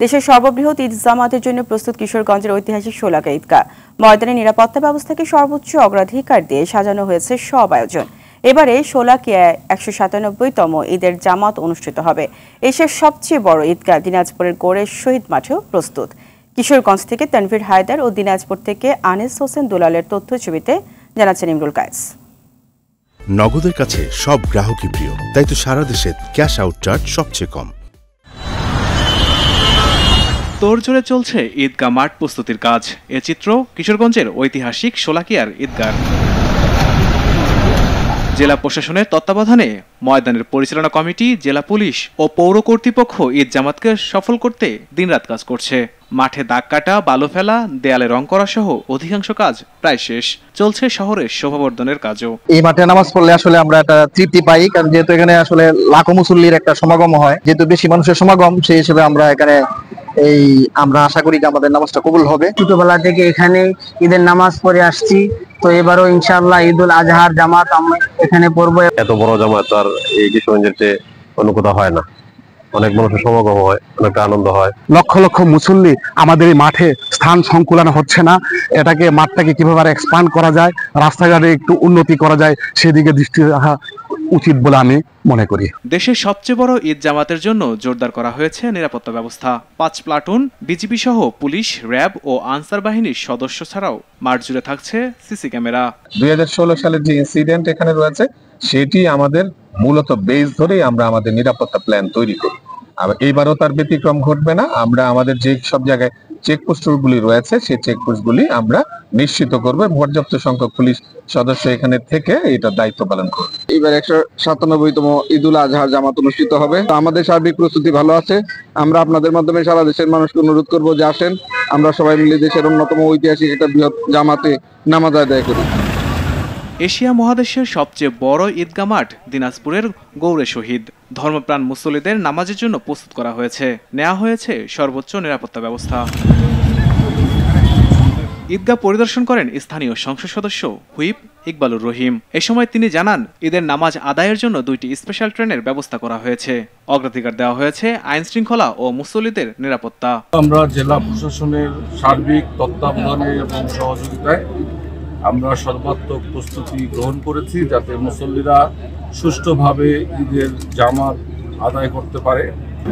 দেশের সর্ববৃহৎ ঈদ জামাতের জন্য প্রস্তুত কিশোরগঞ্জের ঐতিহাসিক শোলাকা ঈদগাহ ময়দানে নিরাপত্তা ব্যবস্থাকে সর্বোচ্চ অগ্রাধিকার দিয়ে সাজানো হয়েছে সব আয়োজন। এবারে শোলাকিয়ায় ১৯৭তম ঈদের জামাত অনুষ্ঠিত হবে। এশিয়ার সবচেয়ে বড় ঈদগাহ দিনাজপুরের গোড়ের শহীদ মাঠেও প্রস্তুত। কিশোরগঞ্জ থেকে তানভীর হায়দার ও দিনাজপুর থেকে আনিস হোসেন দুলালের তথ্যছবিতে জানাচ্ছেন ইমরুল কায়েস। নগদের কাছে সব গ্রাহকই প্রিয়, তাই তো সারা দেশে ক্যাশ আউট চার্জ সবচেয়ে কম। তোড়জোড়ে চলছে ঈদগাহ মাঠ প্রস্তুতির কাজ। এ চিত্র কিশোরগঞ্জের ঐতিহাসিক শোলাকিয়ার ঈদগাহ। জেলা প্রশাসনের তত্ত্বাবধানে ময়দানের পরিচালনা কমিটি, জেলা পুলিশ ও পৌর কর্তৃপক্ষ ঈদ জামাতকে সফল করতে দিনরাত কাজ করছে। মাঠে দাগ কাটা, বালু ফেলা, দেয়ালে রং করা সহ অধিকাংশ কাজ প্রায় শেষ। চলছে শহরের শোভাবর্ধনের কাজও। এই মাঠে নামাজ পড়লে আসলে আমরা একটা তৃপ্তি পাই, কারণ যেহেতু এখানে আসলে লাখো মুসল্লির একটা সমাগম হয়, যেহেতু বেশি মানুষের সমাগম, সেই হিসেবে আমরা এখানে আমরা আশা করি যে আমাদের নামাজটা কবুল হবে। ছোটবেলা থেকে এখানে ঈদের নামাজ পড়ে আসছি, তো এবারও ইনশাআল্লাহ ঈদুল আজহার জামাত আমরা এখানে পড়বো। এত বড় জামাত আর এই কিশোরগঞ্জের চেয়ে অন্য কোথাও হয় না। অনেক মানুষের সমাগম হয়, অনেকটা আনন্দ হয়। লক্ষ লক্ষ মুসল্লি আমাদের এই মাঠে স্থান সংকুলন হচ্ছে না, এটাকে মাঠটাকে কিভাবে এক্সপান্ড করা যায়, রাস্তাঘাটে একটু উন্নতি করা যায়, সেদিকে দৃষ্টি রাখা উচিত বলে আমি মনে করি। দেশের সবচেয়ে বড় ঈদ জামাতের জন্য জোরদার করা হয়েছে নিরাপত্তা ব্যবস্থা। ৫ প্লাটুন বিজিবি সহ পুলিশ, র্যাব ও আনসার বাহিনীর সদস্য ছাড়াও মাঠ জুড়ে থাকছে সিসি ক্যামেরা। ২০১৬ সালের যে ইনসিডেন্ট এখানে রয়েছে, সেটি আমাদের মূলত বেস ধরেই আমরা আমাদের নিরাপত্তা প্ল্যান তৈরি করি। আর এইবারও তার ব্যতিক্রম ঘটবে না। আমরা আমাদের যে সব জায়গায় চেকপোস্টগুলি রয়েছে, সেই চেকপোস্টগুলি আমরা নিশ্চিত করব। পর্যাপ্ত সংখ্যক পুলিশ সদস্য এখানে থেকে এটা দায়িত্ব পালন করবে। এবার ১৯৭তম ঈদুল আজহার জামাত অনুষ্ঠিত হবে। আমাদের সার্বিক প্রস্তুতি ভালো আছে। আমরা আপনাদের মাধ্যমে সারা দেশের মানুষকে অনুরোধ করব যে আসেন, আমরা সবাই মিলে দেশের অন্যতম ঐতিহাসিক একটা বৃহৎ জামাতে নামাজ আদায় করি। এশিয়া মহাদেশের সবচেয়ে বড় ঈদগাহ মাঠ দিনাজপুরের গৌড়ে শহীদ। ধর্মপ্রাণ মুসল্লিদের নামাজের জন্য প্রস্তুত করা হয়েছে। নেওয়া হয়েছে সর্বোচ্চ নিরাপত্তা ব্যবস্থা। ঈদগাহ পরিদর্শন করেন স্থানীয় সংসদ সদস্য হুইপ ইকবালুর রহিম। এ সময় তিনি জানান, ঈদের নামাজ আদায়ের জন্য 2টি স্পেশাল ট্রেনের ব্যবস্থা করা হয়েছে। অগ্রাধিকার দেওয়া হয়েছে আইন শৃঙ্খলা ও মুসল্লিদের নিরাপত্তা। আমরা জেলা প্রশাসনের সার্বিক তত্ত্বাবধানে এবং সহযোগিতায় আমরা সর্বাত্মক প্রস্তুতি গ্রহণ করেছি, যাতে মুসল্লিরা সুষ্ঠুভাবে ঈদের জামাত আদায় করতে পারে।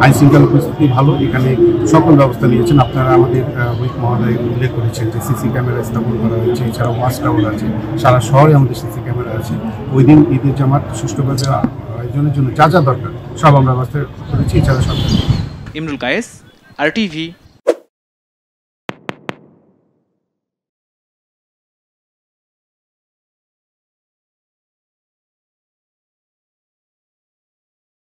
আইন শৃঙ্খলা পরিস্থিতি ভালো, এখানে সকল ব্যবস্থা নিয়েছেন। আপনারা আমাদের হুইপ মহোদয় উল্লেখ করেছেন যে সিসি ক্যামেরা স্থাপন করা হয়েছে, এছাড়াও ওয়াচ টাওয়ার আছে, সারা শহরে আমাদের সিসি ক্যামেরা আছে। ওই দিন ঈদের জামাত সুষ্ঠুভাবে আয়োজনের জন্য যা যা দরকার সব আমরা ব্যবস্থা করেছি। এছাড়া সব। ইমরুল কায়েস, RTV।